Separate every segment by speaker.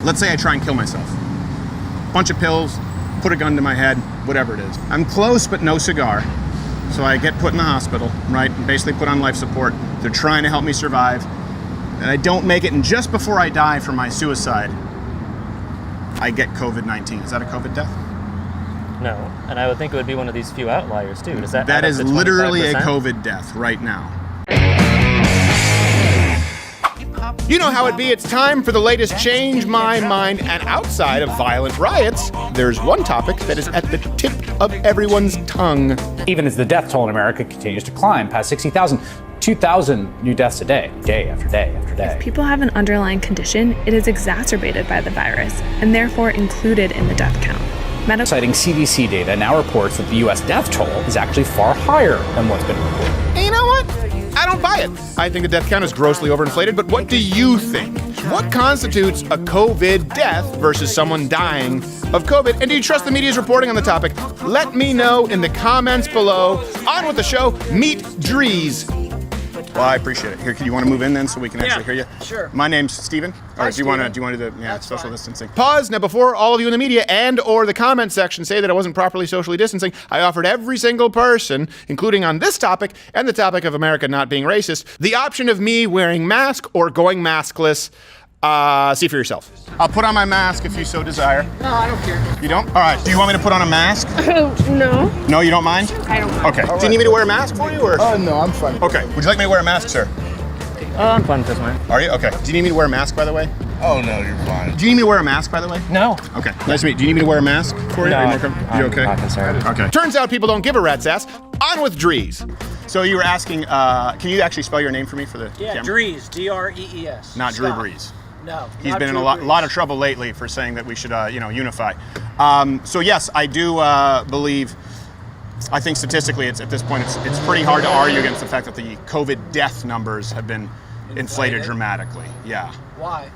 Speaker 1: Let's say I try and kill myself. Bunch of pills, put a gun to my head, whatever it is. I'm close, but no cigar. So I get put in the hospital, right? And basically put on life support. They're trying to help me survive. And I don't make it, and just before I die from my suicide, I get COVID-19. Is that a COVID death?
Speaker 2: No, and I would think it would be one of these few outliers too. Does that?
Speaker 1: That is literally a
Speaker 2: 25%?
Speaker 1: COVID death right now.
Speaker 3: You know how it be, it's time for the latest Change My Mind, and outside of violent riots, there's one topic that is at the tip of everyone's tongue.
Speaker 4: Even as the death toll in America continues to climb past 60,000, 2,000 new deaths a day, day after day after day.
Speaker 5: If people have an underlying condition, it is exacerbated by the virus and therefore included in the death count.
Speaker 4: Citing CDC data now reports that the U.S. death toll is actually far higher than what's been reported.
Speaker 3: And you know what? I don't buy it. I think the death count is grossly overinflated, but what do you think? What constitutes a COVID death versus someone dying of COVID? And do you trust the media's reporting on the topic? Let me know in the comments below. On with the show, meet Drees.
Speaker 1: Well, I appreciate it. Here, you want to move in then so we can actually hear you?
Speaker 6: Sure.
Speaker 1: My name's Steven. Or do you want to do the
Speaker 6: That's
Speaker 1: social
Speaker 6: fine.
Speaker 1: distancing?
Speaker 3: Pause. Now, before all of you in the media and or the comment section say that I wasn't properly socially distancing, I offered every single person, including on this topic and the topic of America not being racist, the option of me wearing mask or going maskless. See for yourself.
Speaker 1: I'll put on my mask if you so desire.
Speaker 6: No, I don't care.
Speaker 1: You don't? All right. Do you want me to put on a mask?
Speaker 5: No.
Speaker 1: No, you don't mind?
Speaker 5: I don't mind.
Speaker 1: Okay. Do you need me to wear a mask for you, or?
Speaker 7: Oh, no, I'm fine.
Speaker 1: Okay. Would you like me to wear a mask, sir?
Speaker 2: Oh, I'm fine with this one.
Speaker 1: Are you? Okay. Do you need me to wear a mask, by the way?
Speaker 7: Oh, no, you're fine.
Speaker 1: Do you need me to wear a mask, by the way?
Speaker 2: No.
Speaker 1: Okay. Nice to meet you. Do you need me to wear a mask for you?
Speaker 2: No,
Speaker 1: Are you
Speaker 2: I'm
Speaker 1: okay?
Speaker 2: not concerned.
Speaker 1: Okay.
Speaker 3: Turns out people don't give a rat's ass. On with Drees.
Speaker 1: So you were asking, can you actually spell your name for me for the
Speaker 6: Yeah,
Speaker 1: camera?
Speaker 6: Drees, D-R-E-E-S.
Speaker 1: Not Drew
Speaker 6: Stop.
Speaker 1: Brees.
Speaker 6: No.
Speaker 1: He's
Speaker 6: not
Speaker 1: been in
Speaker 6: Drew
Speaker 1: a
Speaker 6: Brees.
Speaker 1: lot of trouble lately for saying that we should, unify. So yes, I do believe. I think statistically, at this point, it's pretty hard to argue against the fact that the COVID death numbers have been inflated dramatically. Yeah.
Speaker 6: Why?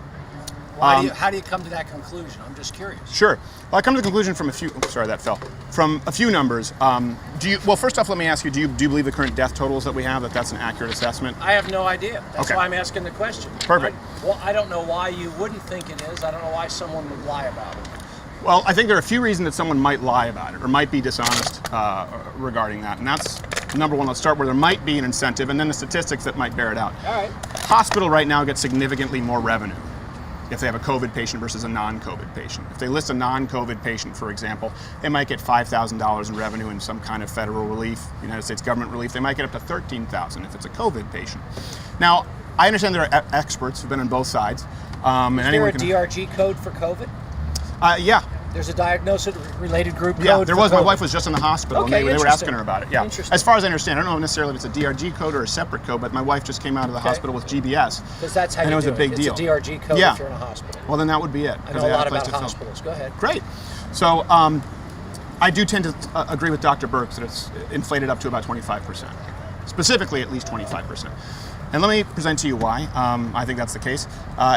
Speaker 6: How do you come to that conclusion? I'm just curious.
Speaker 1: Sure. Well, I come to the conclusion from a few. Sorry, that fell. From a few numbers. Well, first off, let me ask you: Do you believe the current death totals that we have that's an accurate assessment?
Speaker 6: I have no idea. That's
Speaker 1: Okay.
Speaker 6: why I'm asking the question.
Speaker 1: Perfect.
Speaker 6: I don't know why you wouldn't think it is. I don't know why someone would lie about it.
Speaker 1: Well, I think there are a few reasons that someone might lie about it or might be dishonest regarding that, and that's number one. Let's start where there might be an incentive, and then the statistics that might bear it out.
Speaker 6: All right.
Speaker 1: Hospital right now gets significantly more revenue if they have a COVID patient versus a non-COVID patient. If they list a non-COVID patient, for example, they might get $5,000 in revenue in some kind of federal relief, United States government relief. They might get up to $13,000 if it's a COVID patient. Now, I understand there are experts who've been on both sides.
Speaker 6: Is there a DRG code for COVID?
Speaker 1: Yeah.
Speaker 6: There's a diagnosis-related group code.
Speaker 1: Yeah, there
Speaker 6: for
Speaker 1: was. My
Speaker 6: COVID.
Speaker 1: wife was just in the hospital, and
Speaker 6: Okay,
Speaker 1: they were
Speaker 6: interesting.
Speaker 1: asking her about it. Yeah.
Speaker 6: Interesting.
Speaker 1: As far as I understand, I don't know necessarily if it's a DRG code or a separate code, but my wife just came out of the hospital with GBS.
Speaker 6: Because that's how
Speaker 1: and
Speaker 6: you
Speaker 1: it was
Speaker 6: do
Speaker 1: a big deal.
Speaker 6: It's a DRG code
Speaker 1: Yeah.
Speaker 6: if you're in a hospital.
Speaker 1: Well, then that would be it.
Speaker 6: I
Speaker 1: 'cause
Speaker 6: know
Speaker 1: they
Speaker 6: a
Speaker 1: had
Speaker 6: lot
Speaker 1: place
Speaker 6: about
Speaker 1: to film.
Speaker 6: hospitals. Go ahead.
Speaker 1: Great. So I do tend to agree with Dr. Burks that it's inflated up to about 25%. Specifically, at least 25%. And let me present to you why I think that's the case.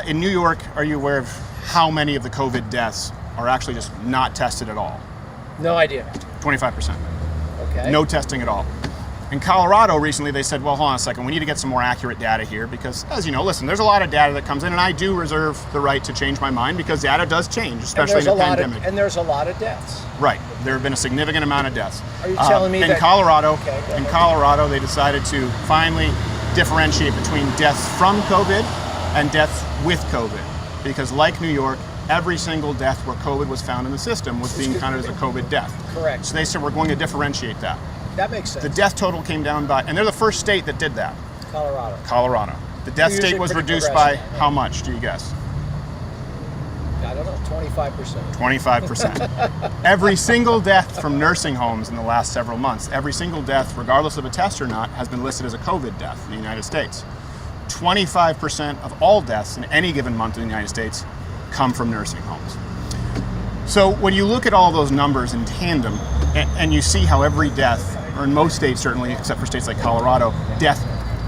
Speaker 1: In New York, are you aware of how many of the COVID deaths are actually just not tested at all?
Speaker 6: No idea.
Speaker 1: 25%.
Speaker 6: Okay.
Speaker 1: No testing at all. In Colorado recently, they said, well, hold on a second, we need to get some more accurate data here because, as you know, listen, there's a lot of data that comes in, and I do reserve the right to change my mind because data does change, especially in a pandemic.
Speaker 6: And there's a lot of deaths.
Speaker 1: Right. There have been a significant amount of deaths.
Speaker 6: Are you telling me
Speaker 1: in
Speaker 6: that-
Speaker 1: Colorado,
Speaker 6: Okay, go
Speaker 1: in
Speaker 6: ahead.
Speaker 1: Colorado, they decided to finally differentiate between deaths from COVID and deaths with COVID because, like New York, every single death where COVID was found in the system was being counted as a COVID death.
Speaker 6: Correct.
Speaker 1: So they said, we're going to differentiate that.
Speaker 6: That makes sense.
Speaker 1: The death total came down by, and they're the first state that did that,
Speaker 6: Colorado.
Speaker 1: Colorado. The death
Speaker 6: They're
Speaker 1: state
Speaker 6: usually
Speaker 1: was
Speaker 6: pretty
Speaker 1: reduced by
Speaker 6: progressive.
Speaker 1: how much, do you guess?
Speaker 6: I don't know, 25%.
Speaker 1: 25%. Every single death from nursing homes in the last several months, every single death, regardless of a test or not, has been listed as a COVID death in the United States. 25% of all deaths in any given month in the United States come from nursing homes. So when you look at all those numbers in tandem, and you see how every death, or in most states certainly, except for states like Colorado, death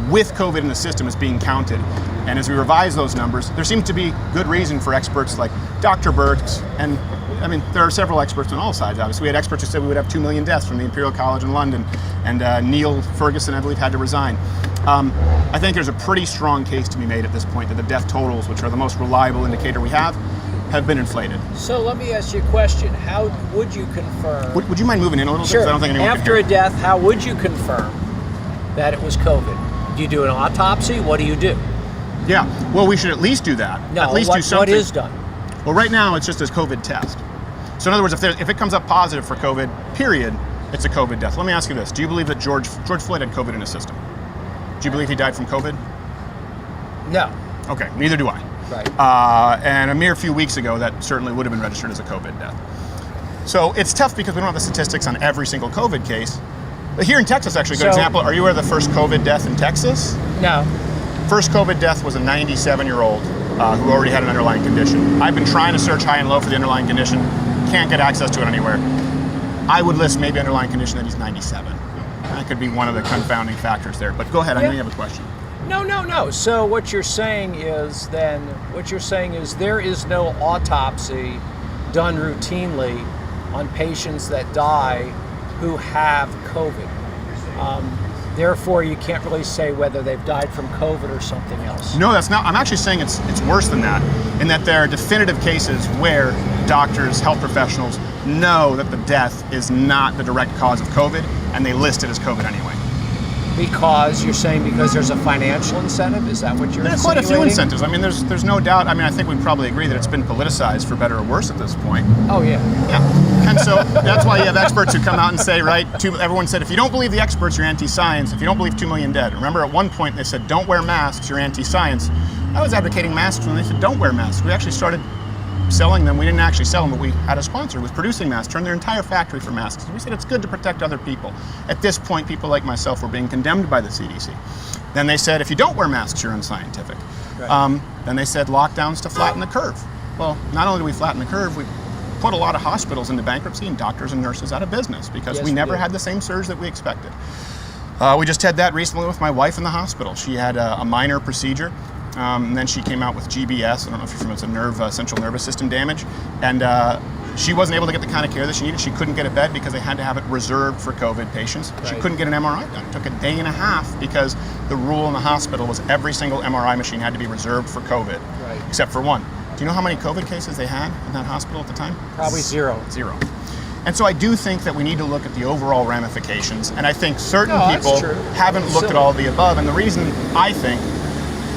Speaker 1: with COVID in the system is being counted. And as we revise those numbers, there seems to be good reason for experts like Dr. Burks, and I mean, there are several experts on all sides, obviously. We had experts who said we would have 2 million deaths from the Imperial College in London, and Neil Ferguson, I believe, had to resign. I think there's a pretty strong case to be made at this point that the death totals, which are the most reliable indicator we have, have been inflated.
Speaker 6: So let me ask you a question. How would you confirm?
Speaker 1: Would you mind moving in a little bit?
Speaker 6: Sure.
Speaker 1: 'Cause I don't think anyone
Speaker 6: After
Speaker 1: can
Speaker 6: a
Speaker 1: hear.
Speaker 6: death, how would you confirm that it was COVID? Do you do an autopsy? What do you do?
Speaker 1: Yeah. Well, we should at least do that.
Speaker 6: No.
Speaker 1: At least
Speaker 6: what,
Speaker 1: do something.
Speaker 6: what is done?
Speaker 1: Well, right now it's just a COVID test. So in other words, if it comes up positive for COVID, period, it's a COVID death. Let me ask you this: do you believe that George Floyd had COVID in his system? Do you believe he died from COVID?
Speaker 6: No.
Speaker 1: Okay. Neither do I.
Speaker 6: Right.
Speaker 1: And a mere few weeks ago, that certainly would have been registered as a COVID death. So it's tough because we don't have the statistics on every single COVID case. But here in Texas, actually, a good
Speaker 6: So-
Speaker 1: example. Are you aware of the first COVID death in Texas?
Speaker 6: No.
Speaker 1: First COVID death was a 97-year-old who already had an underlying condition. I've been trying to search high and low for the underlying condition. Can't get access to it anywhere. I would list maybe underlying condition that he's 97. That could be one of the confounding factors there. But go ahead, I know you have a question.
Speaker 6: No. So what you're saying is there is no autopsy done routinely on patients that die who have COVID. Therefore, you can't really say whether they've died from COVID or something else.
Speaker 1: No, that's not. I'm actually saying it's worse than that, in that there are definitive cases where doctors, health professionals know that the death is not the direct cause of COVID, and they list it as COVID anyway.
Speaker 6: Because you're saying because there's a financial incentive? Is that what you're
Speaker 1: There are quite a few
Speaker 6: insinuating?
Speaker 1: incentives. I mean, there's no doubt. I mean, I think we'd probably agree that it's been politicized for better or worse at this point.
Speaker 6: Oh, yeah.
Speaker 1: Yeah. And so that's why you have experts who come out and say, right, everyone said, if you don't believe the experts, you're anti-science. If you don't believe 2 million dead. Remember at one point they said, don't wear masks, you're anti-science. I was advocating masks when they said, don't wear masks. We actually started selling them. We didn't actually sell them, but we had a sponsor who was producing masks, turned their entire factory for masks. We said it's good to protect other people. At this point, people like myself were being condemned by the CDC. Then they said, if you don't wear masks, you're unscientific.
Speaker 6: Right.
Speaker 1: Then they said lockdowns to flatten the curve. Well, not only do we flatten the curve, we put a lot of hospitals into bankruptcy and doctors and nurses out of business because
Speaker 6: Yes,
Speaker 1: we
Speaker 6: we
Speaker 1: never
Speaker 6: did.
Speaker 1: had the same surge that we expected. We just had that recently with my wife in the hospital. She had a minor procedure. And then she came out with GBS. I don't know if you're familiar, it's central nervous system damage. And she wasn't able to get the kind of care that she needed. She couldn't get a bed because they had to have it reserved for COVID patients. She
Speaker 6: Right.
Speaker 1: couldn't get an MRI done. It took a day and a half because the rule in the hospital was every single MRI machine had to be reserved for COVID,
Speaker 6: Right.
Speaker 1: except for one. Do you know how many COVID cases they had in that hospital at the time?
Speaker 6: Probably zero.
Speaker 1: Zero. And so I do think that we need to look at the overall ramifications. And I think certain
Speaker 6: No, that's
Speaker 1: people
Speaker 6: true.
Speaker 1: haven't looked at all of the above. And the reason I think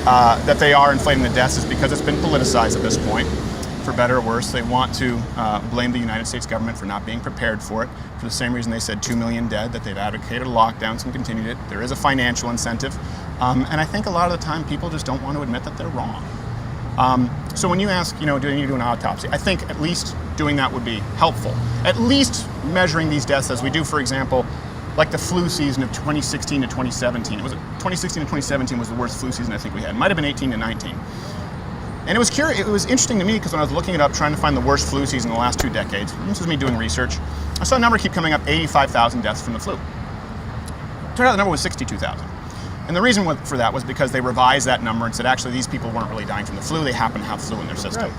Speaker 1: that they are inflating the deaths is because it's been politicized at this point, for better or worse. They want to blame the United States government for not being prepared for it, for the same reason they said 2 million dead, that they've advocated lockdowns and continued it. There is a financial incentive. And I think a lot of the time people just don't want to admit that they're wrong. So when you ask, do you need to do an autopsy? I think at least doing that would be helpful. At least measuring these deaths as we do, for example, like the flu season of 2016 to 2017. 2016 to 2017 was the worst flu season I think we had. It might have been 18 to 19. And it was interesting to me because when I was looking it up, trying to find the worst flu season in the last 2 decades, this is me doing research, I saw a number keep coming up, 85,000 deaths from the flu. Turned out the number was 62,000. And the reason for that was because they revised that number and said, actually, these people weren't really dying from the flu, they happen to have flu in their system.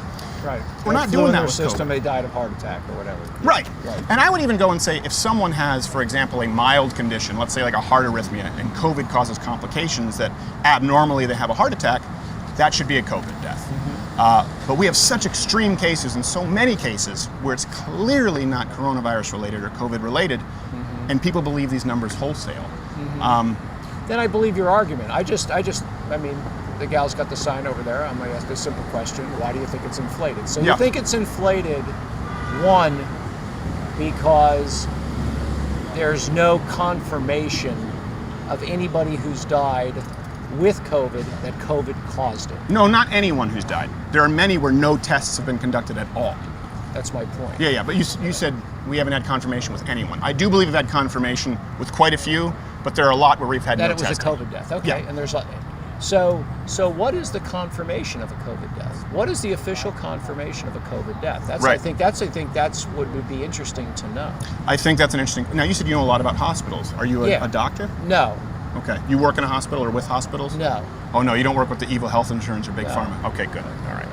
Speaker 6: Right.
Speaker 1: We're not
Speaker 6: Flu
Speaker 1: doing
Speaker 6: in
Speaker 1: that
Speaker 6: their
Speaker 1: with
Speaker 6: system.
Speaker 1: COVID.
Speaker 6: They died of heart attack or whatever.
Speaker 1: Right.
Speaker 6: Right.
Speaker 1: And I would even go and say if someone has, for example, a mild condition, let's say like a heart arrhythmia, and COVID causes complications that abnormally they have a heart attack, that should be a COVID death.
Speaker 6: Mm-hmm.
Speaker 1: But we have such extreme cases and so many cases where it's clearly not coronavirus related or COVID related, and people believe these numbers wholesale.
Speaker 6: Then I believe your argument. I mean, the gal's got the sign over there. I'm going to ask a simple question. Why do you think it's inflated? So
Speaker 1: Yeah.
Speaker 6: you think it's inflated, one, because there's no confirmation of anybody who's died with COVID that COVID caused it.
Speaker 1: No, not anyone who's died. There are many where no tests have been conducted at all.
Speaker 6: That's my point.
Speaker 1: Yeah, but you said we haven't had confirmation with anyone. I do believe we've had confirmation with quite a few, but there are a lot where we've had
Speaker 6: That
Speaker 1: no
Speaker 6: it was
Speaker 1: testing.
Speaker 6: a COVID death. Okay,
Speaker 1: Yeah.
Speaker 6: and there's so what is the confirmation of a COVID death? What is the official confirmation of a COVID death? That's
Speaker 1: Right.
Speaker 6: I think that's what would be interesting to know.
Speaker 1: I think that's an interesting. Now you said you know a lot about hospitals. Are you
Speaker 6: Yeah.
Speaker 1: a doctor?
Speaker 6: No,
Speaker 1: Okay. You work in a hospital or with hospitals?
Speaker 6: no.
Speaker 1: Oh no, you don't work with the evil health insurance or big
Speaker 6: No.
Speaker 1: pharma. Okay, good. All right.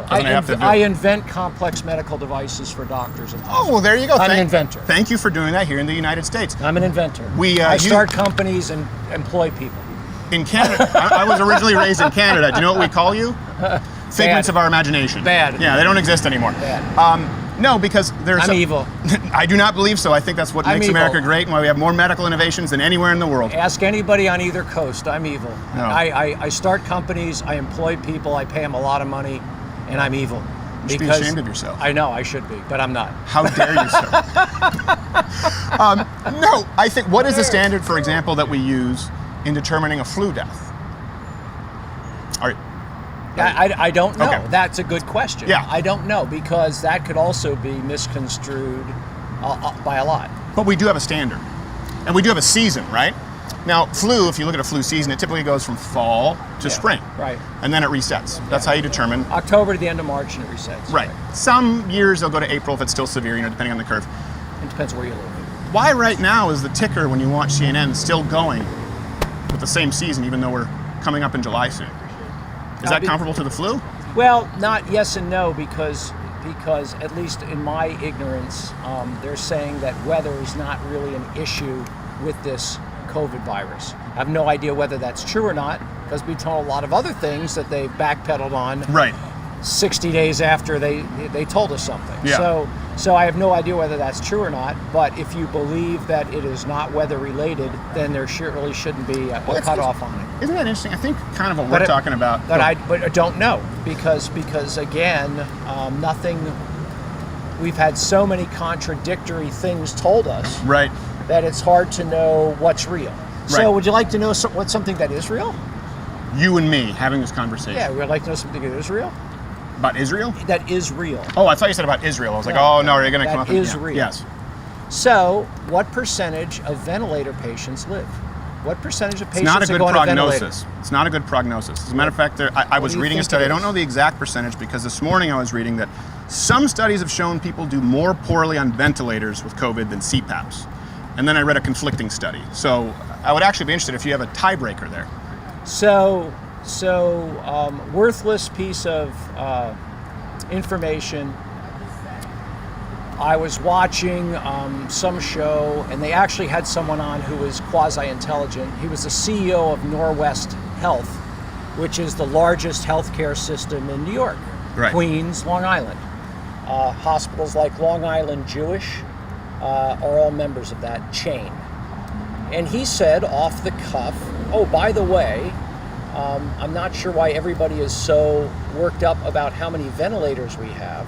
Speaker 1: Doesn't have to do-
Speaker 6: I invent complex medical devices for doctors and
Speaker 1: Oh,
Speaker 6: hospitals.
Speaker 1: well, there you go.
Speaker 6: I'm an inventor.
Speaker 1: Thank you for doing that here in the United States.
Speaker 6: I'm an inventor.
Speaker 1: I
Speaker 6: I start companies and employ people.
Speaker 1: In Canada, I was originally raised in Canada. Do you know what we call you? figments of our imagination.
Speaker 6: Bad.
Speaker 1: Yeah, they don't exist anymore.
Speaker 6: Bad.
Speaker 1: No, because there's.
Speaker 6: I'm evil.
Speaker 1: I do not believe so. I think that's what
Speaker 6: I'm
Speaker 1: makes
Speaker 6: evil.
Speaker 1: America great and why we have more medical innovations than anywhere in the world.
Speaker 6: Ask anybody on either coast. I'm evil.
Speaker 1: No.
Speaker 6: I start companies. I employ people. I pay them a lot of money, and I'm evil.
Speaker 1: You should be ashamed of yourself.
Speaker 6: I know I should be, but I'm not.
Speaker 1: How dare you, sir? No, I think, what is the standard, for example, that we use in determining a flu death?
Speaker 6: I don't know.
Speaker 1: Okay.
Speaker 6: That's a good question.
Speaker 1: Yeah.
Speaker 6: I don't know, because that could also be misconstrued by a lot.
Speaker 1: But we do have a standard. And we do have a season, right? Now, flu, if you look at a flu season, it typically goes from fall to spring.
Speaker 6: Right.
Speaker 1: And then it resets. That's how you determine.
Speaker 6: October to the end of March, and it resets.
Speaker 1: Right. Some years they'll go to April if it's still severe, depending on the curve.
Speaker 6: It depends where you live.
Speaker 1: Why right now is the ticker, when you watch CNN, still going with the same season, even though we're coming up in July soon? Is that comparable to the flu?
Speaker 6: Well, not yes and no, because at least in my ignorance, they're saying that weather is not really an issue with this COVID virus. I have no idea whether that's true or not, because we told a lot of other things that they backpedaled on.
Speaker 1: Right.
Speaker 6: 60 days after they told us something.
Speaker 1: Yeah.
Speaker 6: So I have no idea whether that's true or not, but if you believe that it is not weather related, then there really shouldn't be a cutoff on it.
Speaker 1: Isn't that interesting? I think kind of what we're talking about.
Speaker 6: But I don't know, because again, nothing. We've had so many contradictory things told us,
Speaker 1: Right.
Speaker 6: that it's hard to know what's real. So
Speaker 1: Right.
Speaker 6: would you like to know what's something that is real?
Speaker 1: You and me having this conversation.
Speaker 6: Yeah, we'd like to know something that is real.
Speaker 1: About Israel?
Speaker 6: That is real.
Speaker 1: Oh, I thought you said about Israel. I was like,
Speaker 6: No,
Speaker 1: oh, no, are you going to
Speaker 6: that
Speaker 1: come up
Speaker 6: is
Speaker 1: with
Speaker 6: real.
Speaker 1: Yes.
Speaker 6: So, what percentage of ventilator patients live? What percentage of
Speaker 1: It's
Speaker 6: patients
Speaker 1: not a
Speaker 6: that
Speaker 1: good
Speaker 6: go on a ventilator?
Speaker 1: prognosis. It's not a good prognosis. As a matter of fact, I was
Speaker 6: do you
Speaker 1: reading a
Speaker 6: think
Speaker 1: study.
Speaker 6: it
Speaker 1: I don't
Speaker 6: is?
Speaker 1: know the exact percentage because this morning I was reading that some studies have shown people do more poorly on ventilators with COVID than CPAPs. And then I read a conflicting study. So I would actually be interested if you have a tiebreaker there.
Speaker 6: So, worthless piece of information. I was watching some show, and they actually had someone on who was quasi-intelligent. He was the CEO of Norwest Health, which is the largest healthcare system in New York,
Speaker 1: Right.
Speaker 6: Queens, Long Island. Hospitals like Long Island Jewish are all members of that chain. And he said off the cuff, oh, by the way, I'm not sure why everybody is so worked up about how many ventilators we have.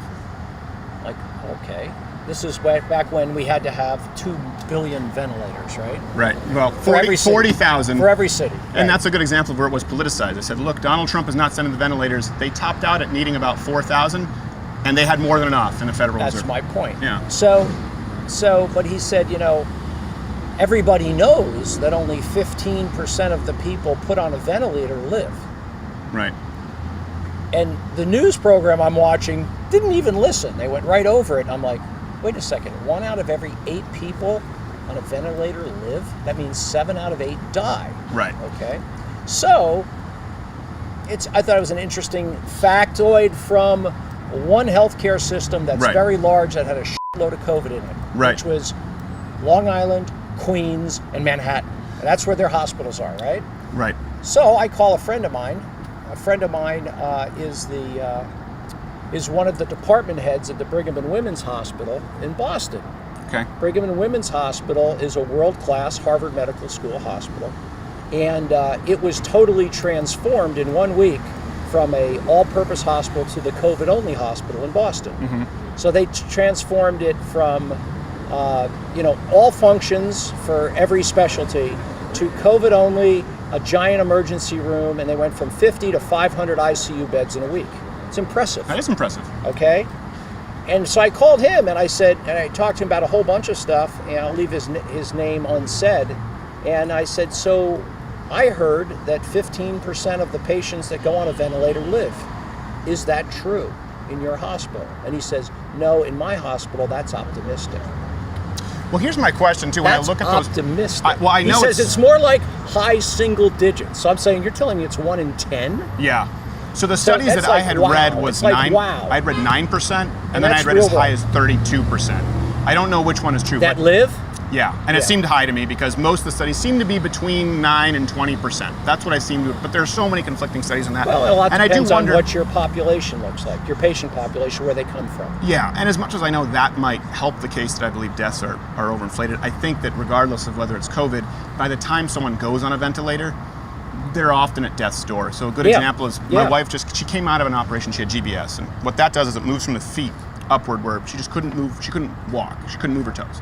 Speaker 6: Like, okay, this is back when we had to have 2 billion ventilators, right?
Speaker 1: Right. Well,
Speaker 6: For every city.
Speaker 1: 40,000.
Speaker 6: For every city.
Speaker 1: And
Speaker 6: right.
Speaker 1: that's a good example of where it was politicized. They said, look, Donald Trump is not sending the ventilators. They topped out at needing about 4,000, and they had more than enough in the Federal
Speaker 6: That's
Speaker 1: Reserve.
Speaker 6: my point.
Speaker 1: Yeah.
Speaker 6: So, but he said, everybody knows that only 15% of the people put on a ventilator live.
Speaker 1: Right.
Speaker 6: And the news program I'm watching didn't even listen. They went right over it. I'm like, wait a second. 1 out of every 8 people on a ventilator live? That means 7 out of 8 die.
Speaker 1: Right.
Speaker 6: Okay. So, I thought it was an interesting factoid from one healthcare system that's
Speaker 1: Right.
Speaker 6: very large that had a shitload of COVID in it.
Speaker 1: Right.
Speaker 6: Which was Long Island, Queens, and Manhattan. And that's where their hospitals are, right?
Speaker 1: Right.
Speaker 6: So I call a friend of mine. A friend of mine is one of the department heads at the Brigham and Women's Hospital in Boston.
Speaker 1: Okay.
Speaker 6: Brigham and Women's Hospital is a world-class Harvard Medical School hospital, and it was totally transformed in 1 week from a all-purpose hospital to the COVID-only hospital in Boston.
Speaker 1: Mm-hmm.
Speaker 6: So they transformed it from all functions for every specialty to COVID-only, a giant emergency room, and they went from 50 to 500 ICU beds in a week. It's impressive.
Speaker 1: That is impressive.
Speaker 6: Okay? And so I called him and I said, and I talked to him about a whole bunch of stuff, and I'll leave his name unsaid. And I said, so I heard that 15% of the patients that go on a ventilator live. Is that true in your hospital? And he says, no, in my hospital, that's optimistic.
Speaker 1: Well, here's my question, too. When
Speaker 6: That's
Speaker 1: I look at those.
Speaker 6: optimistic.
Speaker 1: I know
Speaker 6: he says it's more like high single digits. So I'm saying, you're telling me it's 1 in 10?
Speaker 1: Yeah. So the studies
Speaker 6: that's
Speaker 1: that I
Speaker 6: like,
Speaker 1: had
Speaker 6: wow.
Speaker 1: read was
Speaker 6: It's like,
Speaker 1: 9.
Speaker 6: wow.
Speaker 1: I'd read 9%, and then
Speaker 6: that's
Speaker 1: I'd read as
Speaker 6: real
Speaker 1: high
Speaker 6: low.
Speaker 1: as 32%. I don't know which one is true.
Speaker 6: That
Speaker 1: but
Speaker 6: live?
Speaker 1: Yeah, and it
Speaker 6: Yeah.
Speaker 1: seemed high to me because most of the studies seem to be between 9 and 20%. That's what I seem to, but there's so many conflicting studies on that.
Speaker 6: Well, a lot
Speaker 1: and
Speaker 6: depends
Speaker 1: I do wonder,
Speaker 6: on what your population looks like, your patient population, where they come from.
Speaker 1: Yeah, and as much as I know that might help the case that I believe deaths are overinflated, I think that regardless of whether it's COVID, by the time someone goes on a ventilator, they're often at death's door. So a good
Speaker 6: Yeah.
Speaker 1: example is my
Speaker 6: Yeah.
Speaker 1: wife she came out of an operation, she had GBS, and what that does is it moves from the feet upward where she just couldn't move, she couldn't walk, she couldn't move her toes.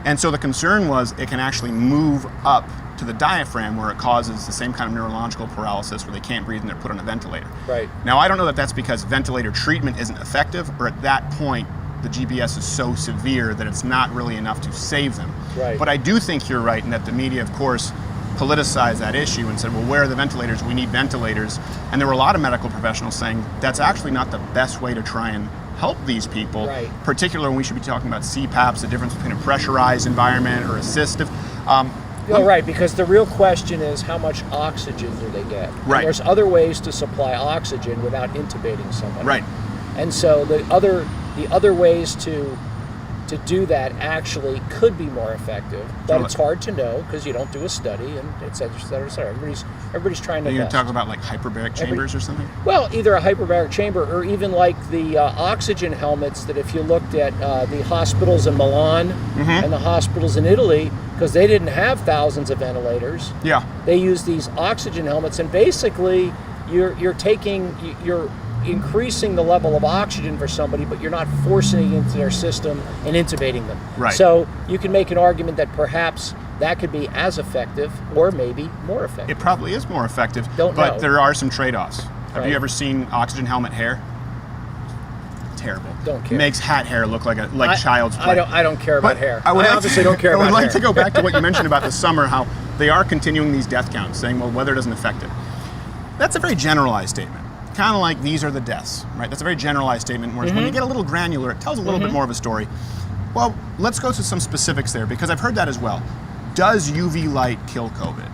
Speaker 1: And so the concern was it can actually move up to the diaphragm where it causes the same kind of neurological paralysis where they can't breathe and they're put on a ventilator.
Speaker 6: Right.
Speaker 1: Now, I don't know that that's because ventilator treatment isn't effective, or at that point, the GBS is so severe that it's not really enough to save them.
Speaker 6: Right.
Speaker 1: But I do think you're right in that the media, of course, politicized that issue and said, well, where are the ventilators? We need ventilators. And there were a lot of medical professionals saying that's actually not the best way to try and help these people,
Speaker 6: Right.
Speaker 1: particularly when we should be talking about CPAPs, the difference between a pressurized environment or assistive.
Speaker 6: Right, because the real question is how much oxygen do they get? And
Speaker 1: Right.
Speaker 6: there's other ways to supply oxygen without intubating someone.
Speaker 1: Right.
Speaker 6: And so the other ways to do that actually could be more effective, but
Speaker 1: Totally.
Speaker 6: it's hard to know because you don't do a study, and et cetera, et cetera, et cetera. Everybody's trying to
Speaker 1: You're
Speaker 6: best.
Speaker 1: talking about like hyperbaric chambers or something?
Speaker 6: Well, either a hyperbaric chamber or even like the oxygen helmets that if you looked at the hospitals in Milan and the hospitals in Italy, because they didn't have thousands of ventilators,
Speaker 1: Yeah.
Speaker 6: they used these oxygen helmets, and basically you're increasing the level of oxygen for somebody, but you're not forcing it into their system and intubating them.
Speaker 1: Right.
Speaker 6: So you can make an argument that perhaps that could be as effective or maybe more effective.
Speaker 1: It probably is more effective,
Speaker 6: Don't
Speaker 1: but
Speaker 6: know.
Speaker 1: there are some trade-offs. Have
Speaker 6: Right.
Speaker 1: you ever seen oxygen helmet hair? Terrible.
Speaker 6: Don't care.
Speaker 1: Makes hat hair look like child's play.
Speaker 6: I don't care about
Speaker 1: But
Speaker 6: hair.
Speaker 1: I would like
Speaker 6: obviously
Speaker 1: to,
Speaker 6: don't care
Speaker 1: I
Speaker 6: about
Speaker 1: would like
Speaker 6: hair.
Speaker 1: to go back to what you mentioned about the summer, how they are continuing these death counts, saying, well, weather doesn't affect it. That's a very generalized statement. Kind of like these are the deaths, right? That's a very generalized statement, whereas when you get a little granular, it tells a little bit more of a story. Well, let's go to some specifics there, because I've heard that as well. Does UV light kill COVID?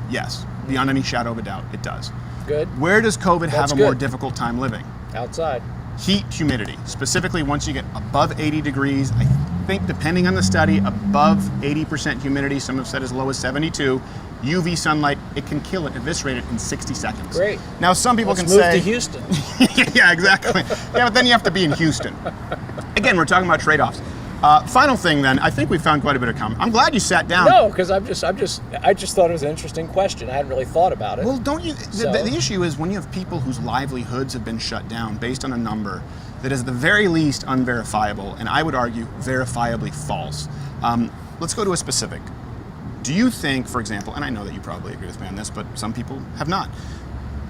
Speaker 1: Yes, beyond any shadow of a doubt, it does.
Speaker 6: Good.
Speaker 1: Where does COVID have
Speaker 6: That's
Speaker 1: a more
Speaker 6: good.
Speaker 1: difficult time living?
Speaker 6: Outside.
Speaker 1: Heat, humidity. Specifically, once you get above 80 degrees, I think depending on the study, above 80% humidity, some have said as low as 72, UV sunlight, it can kill it, eviscerate it in 60 seconds.
Speaker 6: Great.
Speaker 1: Now, some people
Speaker 6: Let's
Speaker 1: can
Speaker 6: move
Speaker 1: say...
Speaker 6: to Houston.
Speaker 1: Yeah, exactly. Yeah, but then you have to be in Houston. Again, we're talking about trade-offs. Final thing then, I think we found quite a bit of comment. I'm glad you sat down.
Speaker 6: No, because I just thought it was an interesting question. I hadn't really thought about it.
Speaker 1: Well, don't you?
Speaker 6: So-
Speaker 1: The issue is when you have people whose livelihoods have been shut down based on a number that is at the very least unverifiable, and I would argue verifiably false. Let's go to a specific. Do you think, for example, and I know that you probably agree with me on this, but some people have not.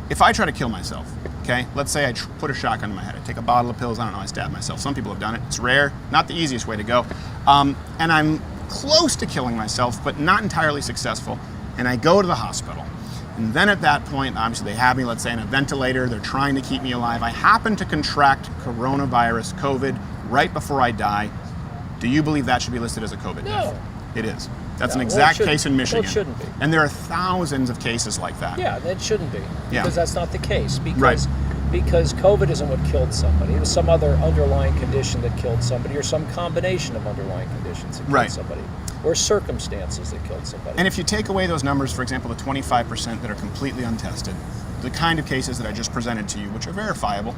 Speaker 1: If I try to kill myself, okay, let's say I put a shotgun in my head, I take a bottle of pills, I don't know, I stab myself. Some people have done it. It's rare, not the easiest way to go. And I'm close to killing myself, but not entirely successful. And I go to the hospital. And then at that point, obviously they have me, let's say, in a ventilator. They're trying to keep me alive. I happen to contract coronavirus, COVID, right before I die. Do you believe that should be listed as a COVID death?
Speaker 6: No.
Speaker 1: It is. That's
Speaker 6: No,
Speaker 1: an
Speaker 6: well, it
Speaker 1: exact
Speaker 6: shouldn't.
Speaker 1: case in
Speaker 6: Well, it
Speaker 1: Michigan.
Speaker 6: shouldn't be.
Speaker 1: And there are thousands of cases like that.
Speaker 6: Yeah, that shouldn't be.
Speaker 1: Yeah.
Speaker 6: Because that's not the case.
Speaker 1: Right.
Speaker 6: Because COVID isn't what killed somebody. It was some other underlying condition that killed somebody, or some combination of underlying conditions that killed
Speaker 1: Right.
Speaker 6: somebody, or circumstances that killed somebody.
Speaker 1: And if you take away those numbers, for example, the 25% that are completely untested, the kind of cases that I just presented to you, which are verifiable,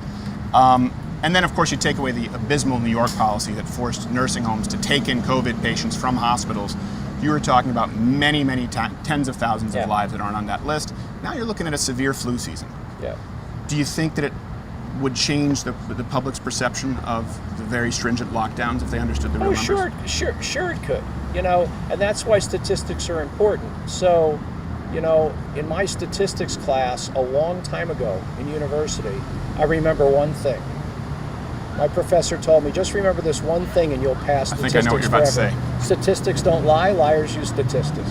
Speaker 1: and then of course you take away the abysmal New York policy that forced nursing homes to take in COVID patients from hospitals, you were talking about many, many tens of thousands
Speaker 6: Yeah.
Speaker 1: of lives that aren't on that list. Now you're looking at a severe flu season.
Speaker 6: yeah.
Speaker 1: Do you think that it would change the public's perception of the very stringent lockdowns if they understood the real
Speaker 6: Oh,
Speaker 1: numbers?
Speaker 6: sure it could. And that's why statistics are important. So, in my statistics class a long time ago in university, I remember one thing. My professor told me, just remember this one thing and you'll pass
Speaker 1: I think
Speaker 6: statistics
Speaker 1: I know what you're about to
Speaker 6: forever.
Speaker 1: say.
Speaker 6: Statistics don't lie, liars use statistics.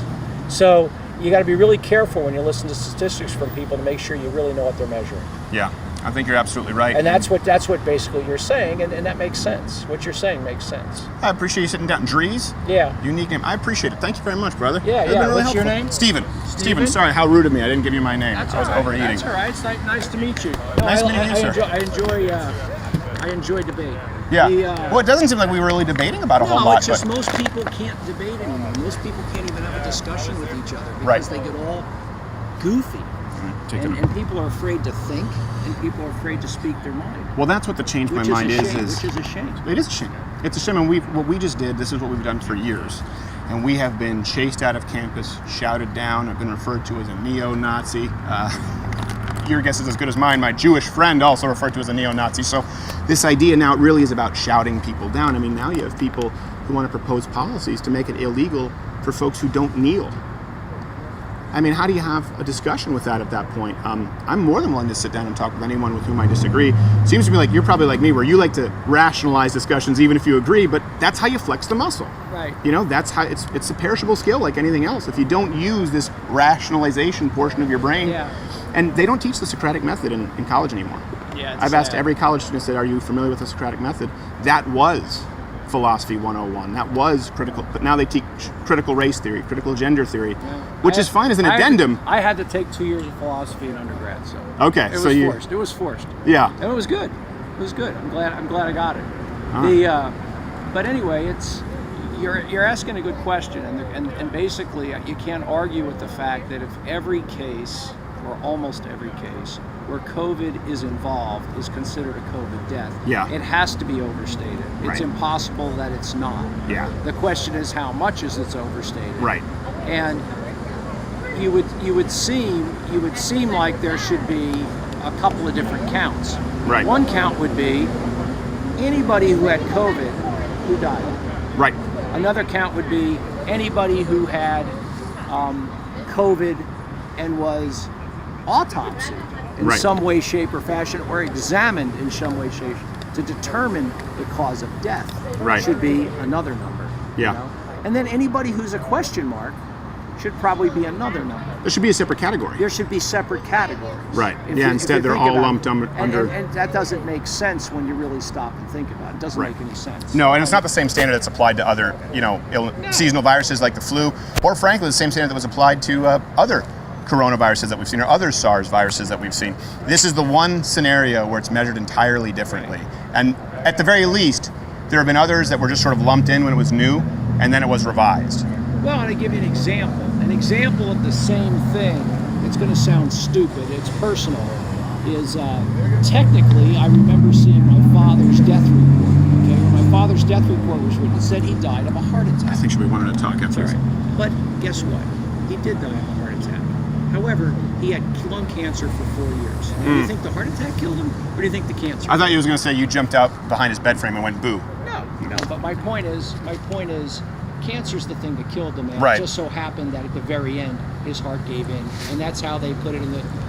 Speaker 6: So you got to be really careful when you listen to statistics from people to make sure you really know what they're measuring.
Speaker 1: Yeah, I think you're absolutely right.
Speaker 6: And that's what basically you're saying, and that makes sense. What you're saying makes sense.
Speaker 1: I appreciate you sitting down. Dries?
Speaker 6: Yeah.
Speaker 1: Unique name. I appreciate it. Thank you very much, brother.
Speaker 6: Yeah,
Speaker 1: It's
Speaker 6: yeah.
Speaker 1: been really
Speaker 6: What's your
Speaker 1: helpful.
Speaker 6: name?
Speaker 1: Steven.
Speaker 6: Steven?
Speaker 1: Sorry, how rude of me. I didn't give you my name. I was overeating.
Speaker 6: That's all right. It's nice to meet you.
Speaker 1: Nice meeting you, sir.
Speaker 6: I enjoy I enjoy debate.
Speaker 1: Yeah.
Speaker 6: The,
Speaker 1: Well, it doesn't seem like we were really debating about a whole
Speaker 6: no,
Speaker 1: lot.
Speaker 6: it's just
Speaker 1: but-
Speaker 6: most people can't debate anymore. Most people can't even have a discussion with each other because
Speaker 1: Right.
Speaker 6: they get all goofy. And people are afraid to think, and people are afraid to speak their mind.
Speaker 1: Well, that's what the change my
Speaker 6: Which
Speaker 1: mind
Speaker 6: is a shame.
Speaker 1: is.
Speaker 6: Which is a shame.
Speaker 1: It is a shame. It's a shame, and what we just did. This is what we've done for years, and we have been chased out of campus, shouted down. I've been referred to as a neo-Nazi. Your guess is as good as mine. My Jewish friend also referred to as a neo-Nazi. So, this idea now really is about shouting people down. I mean, now you have people who want to propose policies to make it illegal for folks who don't kneel. I mean, how do you have a discussion with that at that point? I'm more than willing to sit down and talk with anyone with whom I disagree. Seems to me like you're probably like me, where you like to rationalize discussions even if you agree, but that's how you flex the muscle.
Speaker 6: Right.
Speaker 1: You know, that's how it's a perishable skill like anything else. If you don't use this rationalization portion of your brain,
Speaker 6: Yeah.
Speaker 1: and they don't teach the Socratic method in college anymore.
Speaker 6: Yeah. it's
Speaker 1: I've asked
Speaker 6: sad.
Speaker 1: every college student, said, are you familiar with the Socratic method? That was philosophy 101. That was critical, but now they teach critical race theory, critical gender theory, which is fine as an addendum.
Speaker 6: I had to take 2 years of philosophy in undergrad, so
Speaker 1: Okay,
Speaker 6: it
Speaker 1: so
Speaker 6: was
Speaker 1: you-
Speaker 6: forced. It was forced,
Speaker 1: Yeah.
Speaker 6: and it was good. It was good. I'm glad I got it. But anyway, it's you're asking a good question, and basically you can't argue with the fact that if every case or almost every case where COVID is involved is considered a COVID death,
Speaker 1: Yeah.
Speaker 6: it has to be overstated. It's
Speaker 1: Right.
Speaker 6: impossible that it's not.
Speaker 1: Yeah.
Speaker 6: The question is how much is it's overstated?
Speaker 1: Right.
Speaker 6: And you would seem like there should be a couple of different counts.
Speaker 1: Right.
Speaker 6: One count would be anybody who had COVID who died.
Speaker 1: Right.
Speaker 6: Another count would be anybody who had COVID and was autopsied in
Speaker 1: Right.
Speaker 6: some way, shape, or fashion, or examined in some way, shape, to determine the cause of death.
Speaker 1: Right.
Speaker 6: Should be another number.
Speaker 1: Yeah.
Speaker 6: And then anybody who's a question mark should probably be another number.
Speaker 1: There should be a separate category.
Speaker 6: There should be separate categories.
Speaker 1: Right.
Speaker 6: If
Speaker 1: Yeah,
Speaker 6: you-
Speaker 1: instead
Speaker 6: if you
Speaker 1: they're
Speaker 6: think
Speaker 1: all
Speaker 6: about
Speaker 1: lumped
Speaker 6: it.
Speaker 1: under-
Speaker 6: And that doesn't make sense when you really stop and think about it. It doesn't
Speaker 1: Right.
Speaker 6: make any sense.
Speaker 1: No, and it's not the same standard that's applied to other, seasonal viruses like the flu, or frankly, the same standard that was applied to other coronaviruses that we've seen, or other SARS viruses that we've seen. This is the one scenario where it's measured entirely differently. And at the very least, there have been others that were just sort of lumped in when it was new, and then it was revised.
Speaker 6: Well, and I give you an example. An example of the same thing. It's going to sound stupid. It's personal. Is technically, I remember seeing my father's death report. Okay, when my father's death report was written, it said he died of a heart attack.
Speaker 1: I think we wanted to talk after
Speaker 6: That's all
Speaker 1: this.
Speaker 6: right. But guess what? He did die of a heart attack. However, he had lung cancer for 4 years. Now, do you think the heart attack killed him, or do you think the cancer?
Speaker 1: I thought you was going to say you jumped out behind his bed frame and went boo.
Speaker 6: No. But my point is, cancer's the thing that killed him. And
Speaker 1: Right.
Speaker 6: It just so happened that at the very end, his heart gave in, and that's how they put it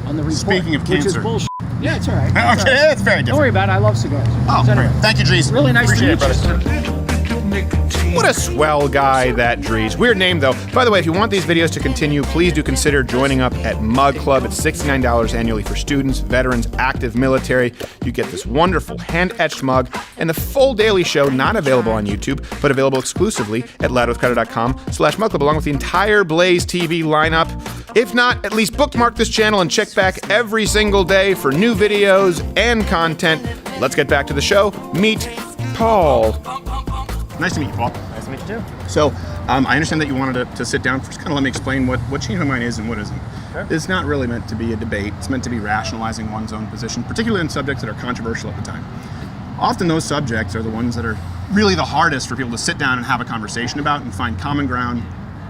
Speaker 6: on the report.
Speaker 1: Speaking of
Speaker 6: which
Speaker 1: cancer.
Speaker 6: is bullshit. Yeah, it's all right.
Speaker 1: Okay,
Speaker 6: It's all right.
Speaker 1: it's very
Speaker 6: Don't
Speaker 1: different.
Speaker 6: worry about it. I love cigars.
Speaker 1: Oh,
Speaker 6: So anyway,
Speaker 1: great. Thank you, Dries.
Speaker 6: really nice
Speaker 1: Appreciate
Speaker 6: to meet
Speaker 1: it, brother.
Speaker 6: you.
Speaker 3: What a swell guy that Dries. Weird name though. By the way, if you want these videos to continue, please do consider joining up at Mug Club. It's $69 annually for students, veterans, active military. You get this wonderful hand-etched mug and the full daily show, not available on YouTube, but available exclusively at loudwithcrowder.com/Mug Club, along with the entire Blaze TV lineup. If not, at least bookmark this channel and check back every single day for new videos and content. Let's get back to the show. Meet Paul.
Speaker 1: Nice to meet you, Paul.
Speaker 2: Nice to meet you too.
Speaker 1: So, I understand that you wanted to sit down. First, kind of let me explain what Change My Mind is and what isn't.
Speaker 2: Sure.
Speaker 1: It's not really meant to be a debate. It's meant to be rationalizing one's own position, particularly in subjects that are controversial at the time. Often those subjects are the ones that are really the hardest for people to sit down and have a conversation about and find common ground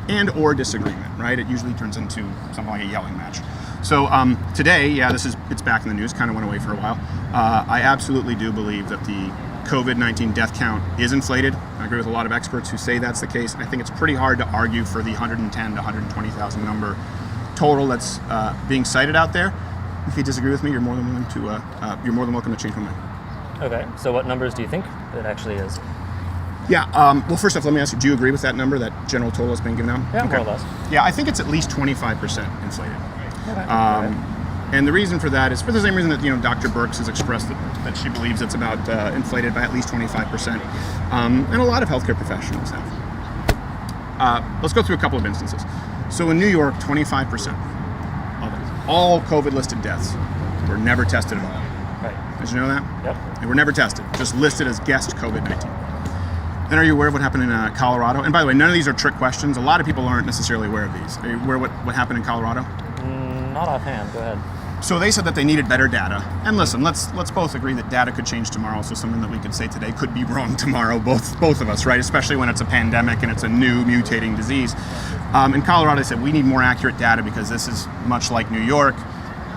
Speaker 1: and or disagreement, right? It usually turns into something like a yelling match. So today, it's back in the news, kind of went away for a while. I absolutely do believe that the COVID-19 death count is inflated. I agree with a lot of experts who say that's the case. I think it's pretty hard to argue for the 110 to 120,000 number total that's being cited out there. If you disagree with me, you're more than welcome to change my mind.
Speaker 2: Okay, so what numbers do you think it actually is?
Speaker 1: Yeah. Well, first off, let me ask you: do you agree with that number, that general total that's being given out?
Speaker 2: Yeah, more or less.
Speaker 1: Yeah, I think it's at least 25% inflated.
Speaker 2: Okay.
Speaker 1: And the reason for that is for the same reason that Dr. Birx has expressed that she believes it's about inflated by at least 25%, and a lot of healthcare professionals have. Let's go through a couple of instances. So in New York, 25% of all COVID-listed deaths were never tested at all.
Speaker 2: Right.
Speaker 1: Did you know that?
Speaker 2: Yep.
Speaker 1: They were never tested, just listed as guessed COVID-19. Then are you aware of what happened in Colorado? And by the way, none of these are trick questions. A lot of people aren't necessarily aware of these. Are you aware what happened in Colorado?
Speaker 2: Not offhand. Go ahead.
Speaker 1: So they said that they needed better data. And listen, let's both agree that data could change tomorrow. So something that we could say today could be wrong tomorrow, both of us, right? Especially when it's a pandemic and it's a new mutating disease. In Colorado, they said we need more accurate data because this is much like New York.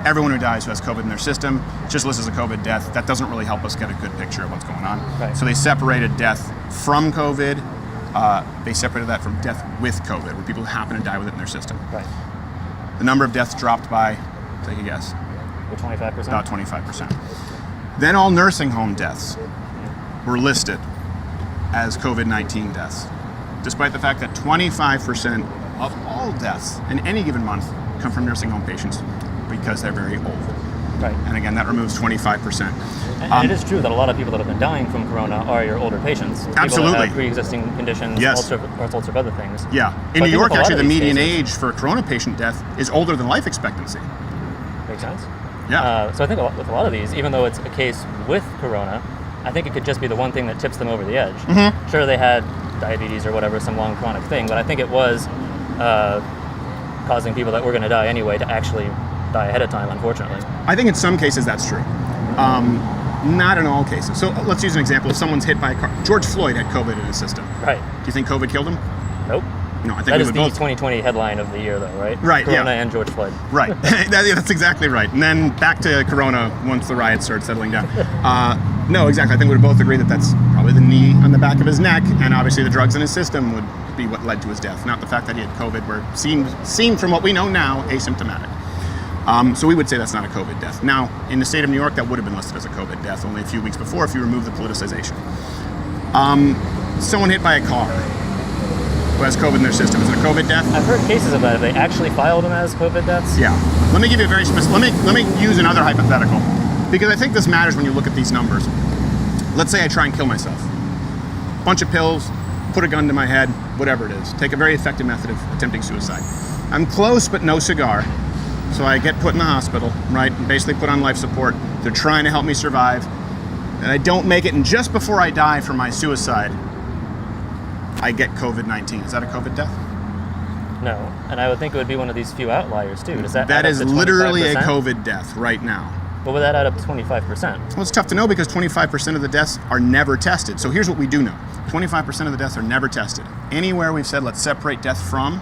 Speaker 1: Everyone who dies who has COVID in their system just lists as a COVID death. That doesn't really help us get a good picture of what's going on.
Speaker 2: Right.
Speaker 1: So they separated death from COVID. They separated that from death with COVID, where people who happen to die with it in their system.
Speaker 2: Right.
Speaker 1: The number of deaths dropped by, take a guess,
Speaker 2: The 25%.
Speaker 1: about 25%. Then all nursing home deaths were listed as COVID-19 deaths, despite the fact that 25% of all deaths in any given month come from nursing home patients because they're very old.
Speaker 2: Right.
Speaker 1: And again, that removes 25%.
Speaker 2: And it is true that a lot of people that have been dying from corona are your older patients. People
Speaker 1: Absolutely.
Speaker 2: that have pre-existing conditions,
Speaker 1: Yes.
Speaker 2: all sorts of other things.
Speaker 1: Yeah.
Speaker 2: So
Speaker 1: In
Speaker 2: I
Speaker 1: New
Speaker 2: think
Speaker 1: York,
Speaker 2: with a lot
Speaker 1: actually,
Speaker 2: of
Speaker 1: the
Speaker 2: these
Speaker 1: median
Speaker 2: cases-
Speaker 1: age for a corona patient death is older than life expectancy.
Speaker 2: Makes sense.
Speaker 1: Yeah.
Speaker 2: So I think with a lot of these, even though it's a case with corona, I think it could just be the one thing that tips them over the edge.
Speaker 1: Mm-hmm.
Speaker 2: Sure, they had diabetes or whatever, some long chronic thing, but I think it was causing people that were going to die anyway to actually die ahead of time, unfortunately.
Speaker 1: I think in some cases that's true. Not in all cases. So let's use an example. If someone's hit by a car, George Floyd had COVID in his system.
Speaker 2: Right.
Speaker 1: Do you think COVID killed him?
Speaker 2: Nope.
Speaker 1: No, I think
Speaker 2: That
Speaker 1: we
Speaker 2: is
Speaker 1: would
Speaker 2: the
Speaker 1: both.
Speaker 2: 2020 headline of the year, though, right?
Speaker 1: Right, yeah.
Speaker 2: Corona and George Floyd.
Speaker 1: Right. That's exactly right. And then back to Corona once the riots started settling down. No, exactly. I think we would both agree that that's probably the knee on the back of his neck, and obviously the drugs in his system would be what led to his death, not the fact that he had COVID, where it seemed from what we know now, asymptomatic. So we would say that's not a COVID death. Now, in the state of New York, that would have been listed as a COVID death only a few weeks before if you remove the politicization. Someone hit by a car who has COVID in their system, is it a COVID death?
Speaker 2: I've heard cases of that. Have they actually filed them as COVID deaths?
Speaker 1: Yeah. Let me give you a very specific, let me use another hypothetical, because I think this matters when you look at these numbers. Let's say I try and kill myself. Bunch of pills, put a gun to my head, whatever it is. Take a very effective method of attempting suicide. I'm close, but no cigar. So I get put in the hospital, right? And basically put on life support. They're trying to help me survive. And I don't make it, and just before I die from my suicide, I get COVID-19. Is that a COVID death?
Speaker 2: No. And I would think it would be one of these few outliers, too. Does that
Speaker 1: That
Speaker 2: add up
Speaker 1: is
Speaker 2: to
Speaker 1: literally a
Speaker 2: 25%?
Speaker 1: COVID death right now.
Speaker 2: But would that add up to 25%?
Speaker 1: Well, it's tough to know because 25% of the deaths are never tested. So here's what we do know. 25% of the deaths are never tested. Anywhere we've said, let's separate that from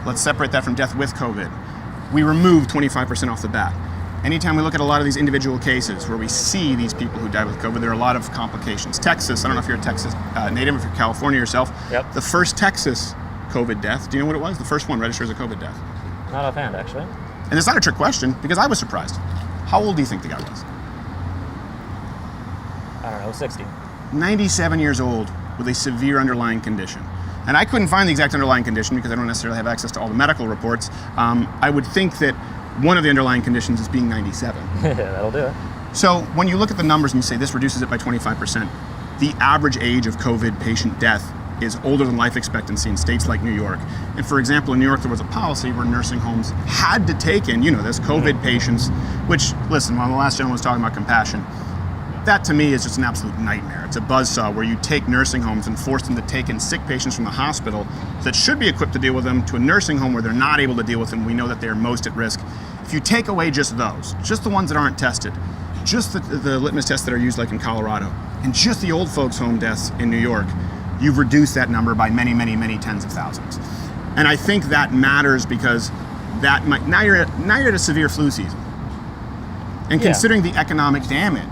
Speaker 1: death with COVID, we remove 25% off the bat. Anytime we look at a lot of these individual cases where we see these people who died with COVID, there are a lot of complications. Texas, I don't know if you're a Texas native, if you're California yourself.
Speaker 2: Yep.
Speaker 1: The first Texas COVID death, do you know what it was? The first one registered as a COVID death.
Speaker 2: Not offhand, actually.
Speaker 1: And it's not a trick question because I was surprised. How old do you think the guy was?
Speaker 2: I don't know, 60.
Speaker 1: 97 years old with a severe underlying condition. And I couldn't find the exact underlying condition because I don't necessarily have access to all the medical reports. I would think that one of the underlying conditions is being 97.
Speaker 2: That'll do it.
Speaker 1: So when you look at the numbers and you say this reduces it by 25%, the average age of COVID patient death is older than life expectancy in states like New York. And for example, in New York, there was a policy where nursing homes had to take in, this COVID patients, which, listen, while the last gentleman was talking about compassion, that to me is just an absolute nightmare. It's a buzzsaw where you take nursing homes and force them to take in sick patients from the hospital that should be equipped to deal with them to a nursing home where they're not able to deal with them. We know that they are most at risk. If you take away just those, just the ones that aren't tested, just the litmus tests that are used like in Colorado, and just the old folks home deaths in New York, you've reduced that number by many, many, many tens of thousands. And I think that matters because that might, now you're at a severe flu season. And
Speaker 2: Yeah.
Speaker 1: considering the economic damage,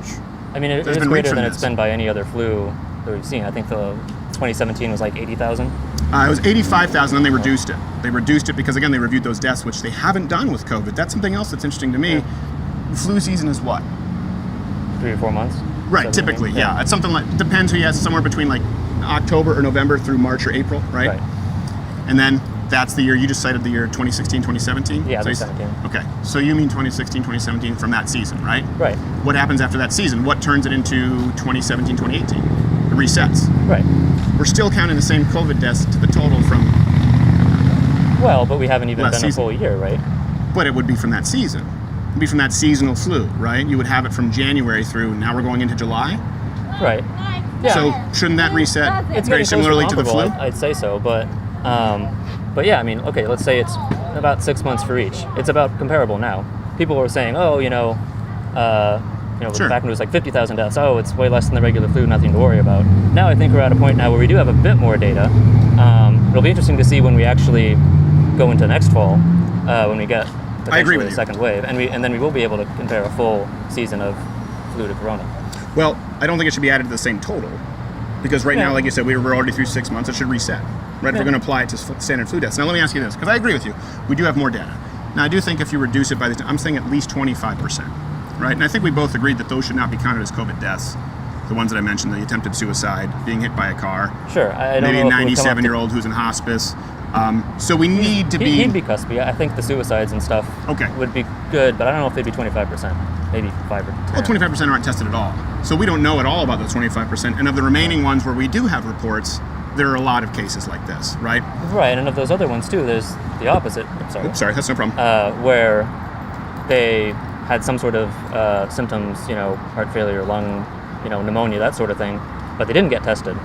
Speaker 2: I mean,
Speaker 1: There's
Speaker 2: it's
Speaker 1: been
Speaker 2: greater
Speaker 1: reach
Speaker 2: than
Speaker 1: from
Speaker 2: it's
Speaker 1: this.
Speaker 2: been by any other flu that we've seen. I think the 2017 was like 80,000.
Speaker 1: it was 85,000 and they reduced it. They reduced it because, again, they reviewed those deaths, which they haven't done with COVID. That's something else that's interesting to me. Flu season is what?
Speaker 2: 3 or 4 months.
Speaker 1: Right,
Speaker 2: 17.
Speaker 1: typically, yeah. It's something like, depends who you ask, somewhere between like October or November through March or April, right?
Speaker 2: Right.
Speaker 1: And then that's the year, you just cited the year 2016, 2017?
Speaker 2: Yeah,
Speaker 1: So you-
Speaker 2: 2017.
Speaker 1: Okay, so you mean 2016, 2017 from that season, right?
Speaker 2: Right.
Speaker 1: What happens after that season? What turns it into 2017, 2018? It resets.
Speaker 2: Right.
Speaker 1: We're still counting the same COVID deaths to the total from,
Speaker 2: Well, but we haven't even
Speaker 1: Last
Speaker 2: done
Speaker 1: season.
Speaker 2: a full year, right?
Speaker 1: but it would be from that season. would be from that seasonal flu, right? You would have it from January through, now we're going into July.
Speaker 2: Right. Yeah.
Speaker 1: So shouldn't that reset
Speaker 2: It's
Speaker 1: very
Speaker 2: getting
Speaker 1: similarly to the flu?
Speaker 2: comparable, I'd say so, but yeah, I mean, okay, let's say it's about 6 months for each. It's about comparable now. People were saying, oh,
Speaker 1: Sure.
Speaker 2: back when it was like 50,000 deaths, oh, it's way less than the regular flu, nothing to worry about. Now I think we're at a point now where we do have a bit more data. It'll be interesting to see when we actually go into next fall, when we get
Speaker 1: I agree with
Speaker 2: the
Speaker 1: you.
Speaker 2: second wave, and then we will be able to compare a full season of flu to corona.
Speaker 1: Well, I don't think it should be added to the same total, because right now, like you said, we're already through 6 months. It should reset, right? If we're going to apply it to standard flu deaths. Now, let me ask you this, because I agree with you. We do have more data. Now, I do think if you reduce it by I'm saying at least 25%, right? And I think we both agreed that those should not be counted as COVID deaths. The ones that I mentioned, the attempted suicide, being hit by a car,
Speaker 2: Sure, I don't
Speaker 1: maybe
Speaker 2: know
Speaker 1: a
Speaker 2: if it would come up to-
Speaker 1: 97-year-old who's in hospice. So we need to be.
Speaker 2: He'd be cuspy. I think the suicides and stuff would be good, but I don't know if they'd be 25%, maybe 5 or 10.
Speaker 1: Well, 25% aren't tested at all. So we don't know at all about those 25%. And of the remaining ones where we do have reports, there are a lot of cases like this, right?
Speaker 2: Right, and of those other ones too, there's the opposite.
Speaker 1: Oops, sorry, that's no problem.
Speaker 2: Where they had some sort of symptoms, heart failure, lung, pneumonia, that sort of thing, but they didn't get tested.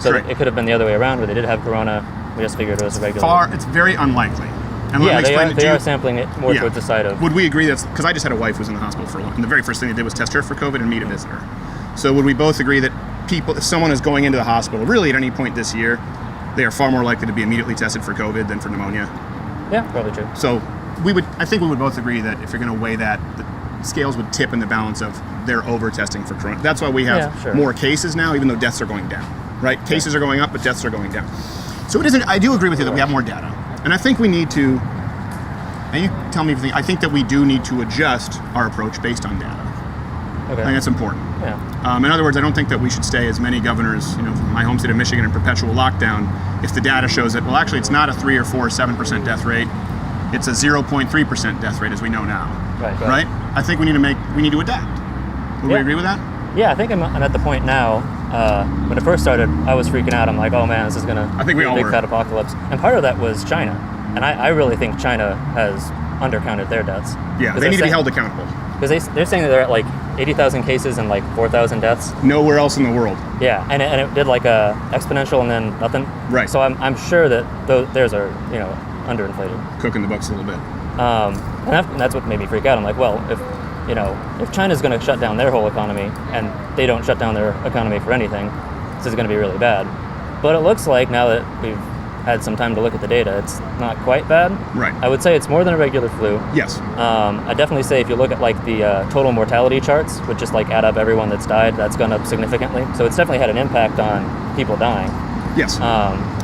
Speaker 2: So
Speaker 1: Correct.
Speaker 2: it could have been the other way around, where they did have corona. We just figured it was a regular.
Speaker 1: It's very unlikely. And let
Speaker 2: Yeah,
Speaker 1: me explain
Speaker 2: they
Speaker 1: it
Speaker 2: are sampling it more towards the side of.
Speaker 1: Would we agree that's because I just had a wife who was in the hospital for a long, and the very first thing they did was test her for COVID and meet a visitor. So would we both agree that if someone is going into the hospital, really at any point this year, they are far more likely to be immediately tested for COVID than for pneumonia?
Speaker 2: Yeah, probably true.
Speaker 1: So I think we would both agree that if you're going to weigh that, the scales would tip in the balance of they're over testing for corona. That's why we have more cases now, even though deaths are going down, right? Cases are going up, but deaths are going down. So I do agree with you that we have more data. And I think we need to, and you tell me if you think, I think that we do need to adjust our approach based on data.
Speaker 2: Okay.
Speaker 1: I think that's important.
Speaker 2: Yeah.
Speaker 1: In other words, I don't think that we should stay as many governors, from my home state of Michigan, in perpetual lockdown if the data shows that, well, actually it's not a 3 or 4 or 7% death rate, it's a 0.3% death rate as we know now. Right? I think we need to adapt. Would we agree with that?
Speaker 2: Yeah, I think I'm at the point now. When it first started, I was freaking out. I'm like, oh man, this is gonna be a big fat apocalypse. And part of that was China, and I really think China has undercounted their deaths.
Speaker 1: Yeah, they need to be held accountable.
Speaker 2: Because they're saying that they're at like 80,000 cases and like 4,000 deaths.
Speaker 1: Nowhere else in the world.
Speaker 2: Yeah, and it did like a exponential and then nothing.
Speaker 1: Right.
Speaker 2: So I'm sure that theirs are underinflated.
Speaker 1: Cooking the books a little bit.
Speaker 2: And that's what made me freak out. I'm like, well, if China's going to shut down their whole economy and they don't shut down their economy for anything, this is going to be really bad. But it looks like now that we've had some time to look at the data, it's not quite bad.
Speaker 1: Right.
Speaker 2: I would say it's more than a regular flu.
Speaker 1: Yes.
Speaker 2: I definitely say if you look at like the total mortality charts, which just like add up everyone that's died, that's gone up significantly. So it's definitely had an impact on people dying.
Speaker 1: Yes.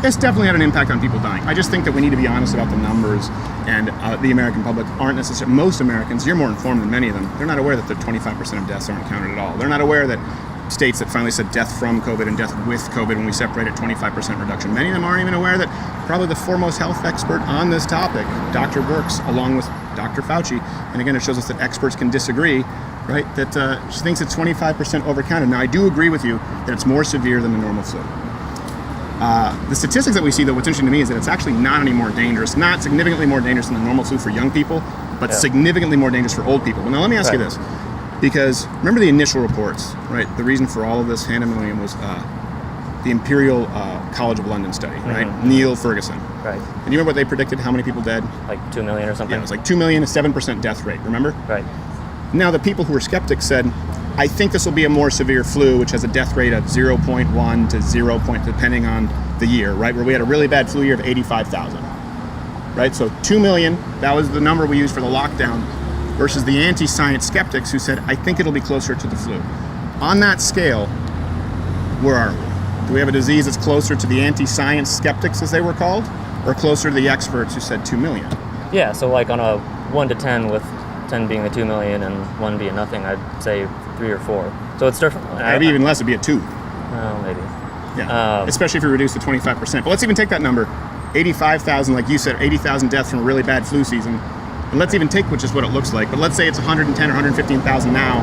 Speaker 1: It's definitely had an impact on people dying. I just think that we need to be honest about the numbers, and the American public aren't necessarily, most Americans, you're more informed than many of them, they're not aware that the 25% of deaths aren't counted at all. They're not aware that states that finally said death from COVID and death with COVID, when we separated 25% reduction, many of them aren't even aware that probably the foremost health expert on this topic, Dr. Birx, along with Dr. Fauci, and again, it shows us that experts can disagree, right, that she thinks it's 25% overcounted. Now, I do agree with you that it's more severe than the normal flu. The statistics that we see, though, what's interesting to me is that it's actually not any more dangerous, not significantly more dangerous than the normal flu for young people, but significantly more dangerous for old people. Well, now let me ask you this, because remember the initial reports, right? The reason for all of this pandemonium was the Imperial College of London study, right? Neil Ferguson.
Speaker 2: Right.
Speaker 1: And you remember what they predicted, how many people dead?
Speaker 2: Like 2 million or something?
Speaker 1: Yeah, it was like 2 million, a 7% death rate, remember?
Speaker 2: Right.
Speaker 1: Now, the people who were skeptics said, I think this will be a more severe flu, which has a death rate of 0.1 to 0. Depending on the year, right? Where we had a really bad flu year of 85,000, right? So 2 million, that was the number we used for the lockdown, versus the anti-science skeptics who said, I think it'll be closer to the flu. On that scale, where are we? Do we have a disease that's closer to the anti-science skeptics, as they were called, or closer to the experts who said 2 million?
Speaker 2: Yeah, so like on a 1 to 10, with 10 being the 2 million and 1 being nothing, I'd say 3 or 4. So it's different.
Speaker 1: Maybe even less, it'd be a 2.
Speaker 2: Oh, maybe.
Speaker 1: Yeah, especially if you reduce to 25%. But let's even take that number, 85,000, like you said, 80,000 deaths from a really bad flu season. And let's even take which is what it looks like. But let's say it's 110 or 115,000 now.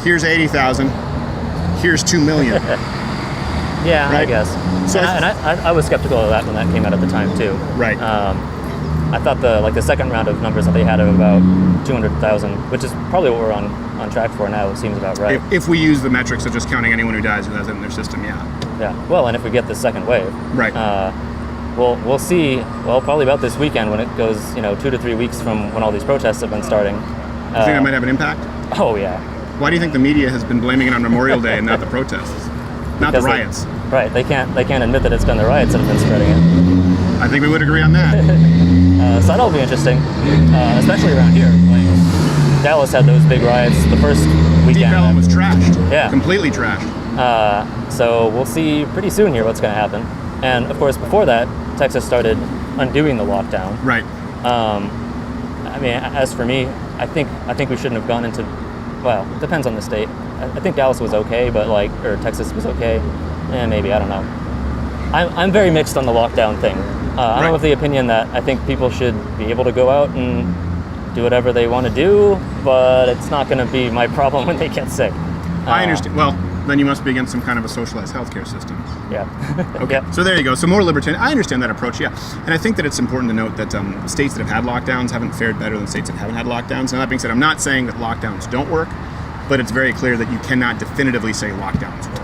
Speaker 1: Here's 80,000. Here's 2 million.
Speaker 2: Yeah,
Speaker 1: right?
Speaker 2: I guess.
Speaker 1: So
Speaker 2: I was skeptical of that when that came out at the time too.
Speaker 1: Right.
Speaker 2: I thought the second round of numbers that they had of about 200,000, which is probably what we're on track for now. Seems about right.
Speaker 1: If we use the metrics of just counting anyone who dies who has it in their system, yeah.
Speaker 2: Yeah. Well, and if we get the second wave,
Speaker 1: Right.
Speaker 2: we'll see. Well, probably about this weekend when it goes, 2 to 3 weeks from when all these protests have been starting.
Speaker 1: You think that might have an impact?
Speaker 2: Oh yeah.
Speaker 1: Why do you think the media has been blaming it on Memorial Day and not the protests? Not
Speaker 2: Because
Speaker 1: the riots.
Speaker 2: Right. They can't admit that it's been the riots that have been spreading it.
Speaker 1: I think we would agree on that.
Speaker 2: So that'll be interesting, especially around here. Like Dallas had those big riots the first
Speaker 1: Deep
Speaker 2: weekend.
Speaker 1: Ellum was trashed.
Speaker 2: Yeah.
Speaker 1: Completely trashed.
Speaker 2: So we'll see pretty soon here what's going to happen. And of course, before that, Texas started undoing the lockdown.
Speaker 1: Right.
Speaker 2: I mean, as for me, I think we shouldn't have gone into. Well, it depends on the state. I think Dallas was okay, but or Texas was okay. Maybe, I don't know. I'm very mixed on the lockdown thing. I'm of the opinion that I think people should be able to go out and do whatever they want to do, but it's not going to be my problem when they get sick.
Speaker 1: I understand. Well, then you must be against some kind of a socialized healthcare system.
Speaker 2: Yeah.
Speaker 1: Okay.
Speaker 2: Yep.
Speaker 1: So there you go. So more libertarian. I understand that approach, yeah. And I think that it's important to note that states that have had lockdowns haven't fared better than states that haven't had lockdowns. And that being said, I'm not saying that lockdowns don't work, but it's very clear that you cannot definitively say lockdowns work.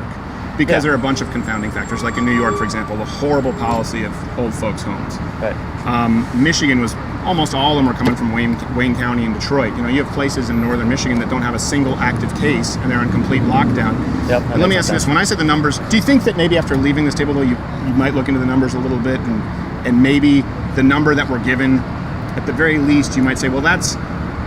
Speaker 1: Because there are a bunch of confounding factors, like in New York, for example, the horrible policy of old folks' homes.
Speaker 2: Right.
Speaker 1: Michigan was, almost all of them were coming from Wayne County and Detroit. You have places in northern Michigan that don't have a single active case, and they're on complete lockdown.
Speaker 2: Yep.
Speaker 1: And let me ask you this, when I said the numbers, do you think that maybe after leaving this table, though, you might look into the numbers a little bit, and maybe the number that we're given, at the very least, you might say, well, that's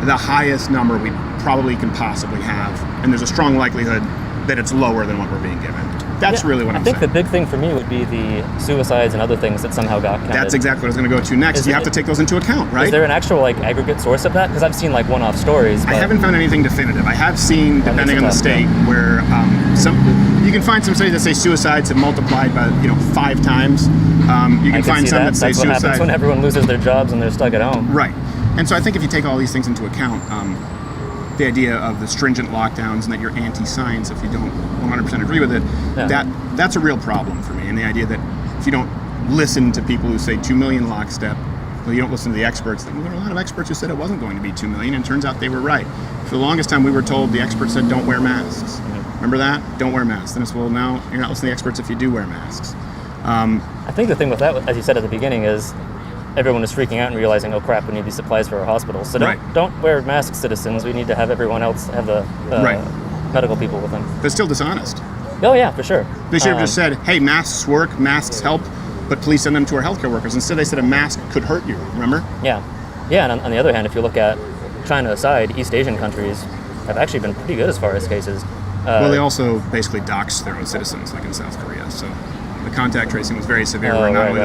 Speaker 1: the highest number we probably can possibly have, and there's a strong likelihood that it's lower than what we're being given. That's really what I'm saying.
Speaker 2: I think the big thing for me would be the suicides and other things that somehow got counted.
Speaker 1: That's exactly what I was going to go to next. You have to take those into account, right?
Speaker 2: Is there an actual aggregate source of that? Because I've seen one-off stories. But
Speaker 1: I haven't found anything definitive. I have seen, depending on the state, where you can find some studies that say suicides have multiplied by 5 times. You can find some that say
Speaker 2: That's what happens when everyone loses their jobs and they're stuck at home.
Speaker 1: Right. And so I think if you take all these things into account, the idea of the stringent lockdowns and that you're anti-science if you don't 100% agree with it, that's a real problem for me. And the idea that if you don't listen to people who say 2 million lockstep, well, you don't listen to the experts. Well, there are a lot of experts who said it wasn't going to be 2 million, and it turns out they were right. For the longest time, we were told the experts said don't wear masks. Remember that? Don't wear masks. Then it's, well, now you're not listening to the experts if you do wear masks.
Speaker 2: I think the thing with that, as you said at the beginning, is everyone is freaking out and realizing, oh crap, we need these supplies for our hospitals. So don't wear masks, citizens. We need to have everyone else have the medical people with them.
Speaker 1: But still dishonest.
Speaker 2: Oh yeah, for sure.
Speaker 1: They should have just said, hey, masks work, masks help, but please send them to our healthcare workers. Instead, they said a mask could hurt you, remember?
Speaker 2: Yeah. Yeah, and on the other hand, if you look at China aside, East Asian countries have actually been pretty good as far as cases.
Speaker 1: Well, they also basically dox their own citizens, like in South Korea. So the contact tracing was very severe, where not only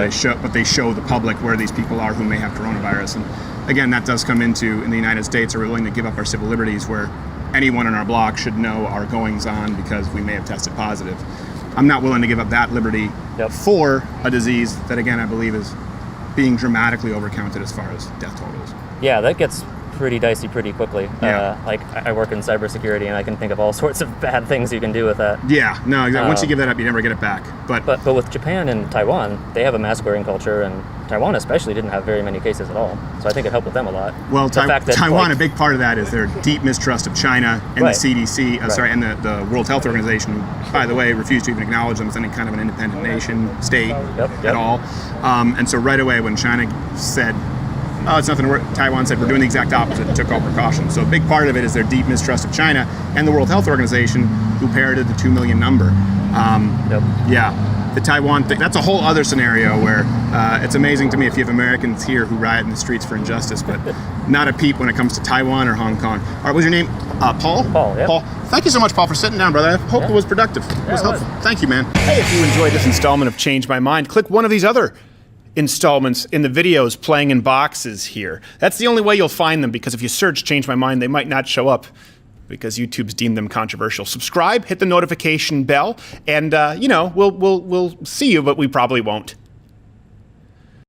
Speaker 1: they show the public where these people are who may have coronavirus. And again, that does come into, in the United States, are we willing to give up our civil liberties where anyone on our block should know our goings on because we may have tested positive. I'm not willing to give up that liberty for a disease that, again, I believe is being dramatically overcounted as far as death totals.
Speaker 2: Yeah, that gets pretty dicey pretty quickly.
Speaker 1: Yeah.
Speaker 2: I work in cybersecurity, and I can think of all sorts of bad things you can do with that.
Speaker 1: Yeah, no, exactly. Once you give that up, you never get it back. But
Speaker 2: with Japan and Taiwan, they have a mask-wearing culture, and Taiwan especially didn't have very many cases at all. So I think it helped with them a lot.
Speaker 1: Well, Taiwan, a big part of that is their deep mistrust of China and the CDC, and the World Health Organization, who, by the way, refused to even acknowledge them as any kind of an independent nation, state at all. And so right away when China said, oh, it's nothing to worry, Taiwan said, we're doing the exact opposite and took all precautions. So a big part of it is their deep mistrust of China and the World Health Organization, who parroted the 2 million number. Yeah, the Taiwan thing, that's a whole other scenario where it's amazing to me if you have Americans here who riot in the streets for injustice, but not a peep when it comes to Taiwan or Hong Kong. All right, what was your name? Paul?
Speaker 2: Paul, yeah.
Speaker 1: Paul, thank you so much, Paul, for sitting down, brother. I hope it was productive. It was helpful. Thank you, man. Hey, if you enjoyed this installment of Change My Mind, click one of these other installments in the videos playing in boxes here. That's the only way you'll find them, because if you search Change My Mind, they might not show up because YouTube's deemed them controversial. Subscribe, hit the notification bell, and we'll see you, but we probably won't.